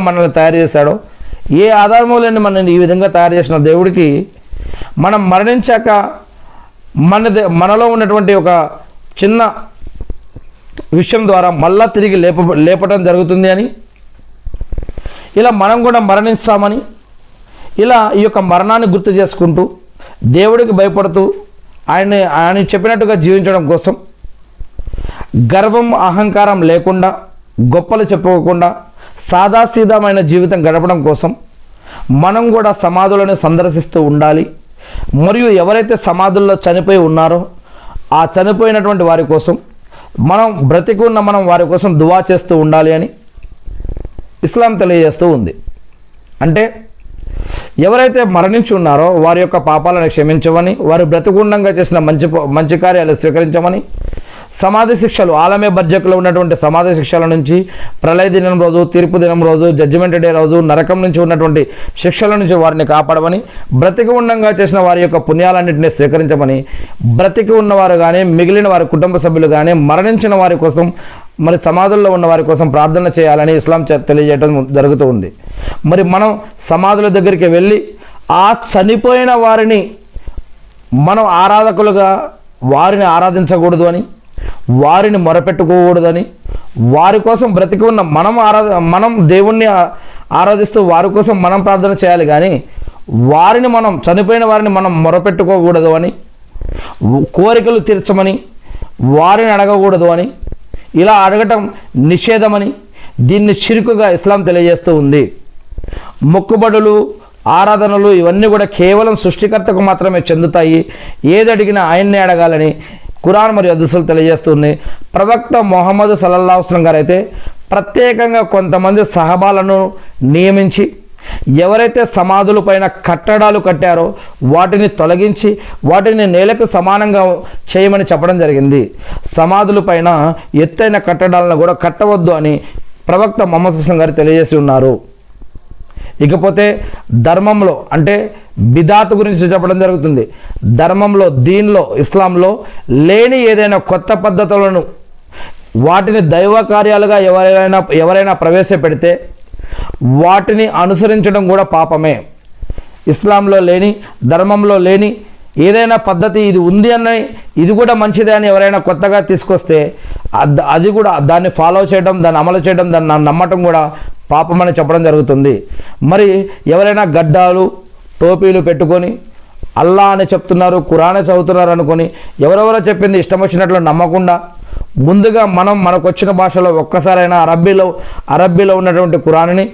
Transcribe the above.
మనల్ని తయారు చేశాడో, ఏ ఆధారము లేని మనల్ని ఈ విధంగా తయారు చేసిన దేవుడికి మనం మరణించాక మనలో ఉన్నటువంటి ఒక చిన్న విషయం ద్వారా మళ్ళా తిరిగి లేపటం జరుగుతుంది అని, ఇలా మనం కూడా మరణిస్తామని, ఇలా ఈ యొక్క మరణాన్ని గుర్తు చేసుకుంటూ దేవుడికి భయపడుతూ ఆయన చెప్పినట్టుగా జీవించడం కోసం, గర్వం అహంకారం లేకుండా, గొప్పలు చెప్పుకోకుండా సాదాసీదమైన జీవితం గడపడం కోసం మనం కూడా సమాధులను సందర్శిస్తూ ఉండాలి. మరియు ఎవరైతే సమాధుల్లో చనిపోయి ఉన్నారో ఆ చనిపోయినటువంటి వారి కోసం మనం వారి కోసం దువా చేస్తూ ఉండాలి అని ఇస్లాం తెలియజేస్తూ ఉంది. అంటే ఎవరైతే మరణించి ఉన్నారో వారి యొక్క పాపాలను క్షమించమని, వారు బ్రతికుండంగా చేసిన మంచి కార్యాలు స్వీకరించమని, సమాధి శిక్షలు ఆలమే బడ్జెట్లో ఉన్నటువంటి సమాధి శిక్షల నుంచి, ప్రళయ దినం రోజు, తీర్పు దినం రోజు, జడ్జిమెంట్ డే రోజు, నరకం నుంచి ఉన్నటువంటి శిక్షల నుంచి వారిని కాపాడమని, బ్రతికి ఉండంగా చేసిన వారి యొక్క పుణ్యాలన్నింటినీ స్వీకరించమని, బ్రతికి ఉన్నవారు కానీ మిగిలిన వారి కుటుంబ సభ్యులు కానీ మరణించిన వారి కోసం, మరి సమాధుల్లో ఉన్న వారి కోసం ప్రార్థన చేయాలని ఇస్లాం తెలియజేయడం జరుగుతూ ఉంది. మరి మనం సమాధుల దగ్గరికి వెళ్ళి ఆ చనిపోయిన వారిని మనం ఆరాధకులుగా వారిని ఆరాధించకూడదు అని, వారిని మొరపెట్టుకోకూడదని, వారి కోసం బ్రతికి ఉన్న మనం దేవుణ్ణి ఆరాధిస్తూ వారి కోసం మనం ప్రార్థన చేయాలి కానీ చనిపోయిన వారిని మనం మొరపెట్టుకోకూడదు అని, కోరికలు తీర్చమని వారిని అడగకూడదు అని, ఇలా అడగటం నిషేధమని, దీన్ని షిర్కుగా ఇస్లాం తెలియజేస్తూ ఉంది. మొక్కుబడులు, ఆరాధనలు ఇవన్నీ కూడా కేవలం సృష్టికర్తకు మాత్రమే చెందుతాయి. ఏది అడిగినా ఆయన్నే అడగాలని ఖురాన్ మరియు హదీసులు తెలియజేస్తుంది. ప్రవక్త ముహమ్మద్ సల్లల్లాహు అలైహి వసల్లం గారు అయితే ప్రత్యేకంగా కొంతమంది సహబాలను నియమించి ఎవరైతే సమాధుల పైన కట్టడాలు కట్టారో వాటిని తొలగించి వాటిని నేలకు సమానంగా చేయమని చెప్పడం జరిగింది. సమాధుల పైన ఎత్తైన కట్టడాలను కూడా కట్టవద్దు అని ప్రవక్త ముహమ్మద్ సల్లల్లాహు అలైహి వసల్లం గారు తెలియజేసి ఉన్నారు. ఇకపోతే ధర్మంలో అంటే బిదాత్ గురించి చెప్పడం జరుగుతుంది. ధర్మంలో, దీనిలో, ఇస్లాంలో లేని ఏదైనా కొత్త పద్ధతులను వాటిని దైవ కార్యాలుగా ఎవరైనా ప్రవేశపెడితే వాటిని అనుసరించడం కూడా పాపమే. ఇస్లాంలో లేని, ధర్మంలో లేని ఏదైనా పద్ధతి ఇది ఉంది ఇది కూడా మంచిదే అని ఎవరైనా కొత్తగా తీసుకొస్తే అది కూడా దాన్ని ఫాలో చేయడం, దాన్ని అమలు చేయడం, దాన్ని నమ్మటం కూడా పాపమని చెప్పడం జరుగుతుంది. మరి ఎవరైనా గడ్డాలు, టోపీలు పెట్టుకొని అల్లా అని చెప్తున్నారు, ఖురానే చదువుతున్నారు అనుకొని ఎవరెవరో చెప్పింది ఇష్టం వచ్చినట్లు నమ్మకుండా ముందుగా మనకు వచ్చిన భాషలో ఒక్కసారైనా అరబ్బీలో ఉన్నటువంటి ఖురాన్ని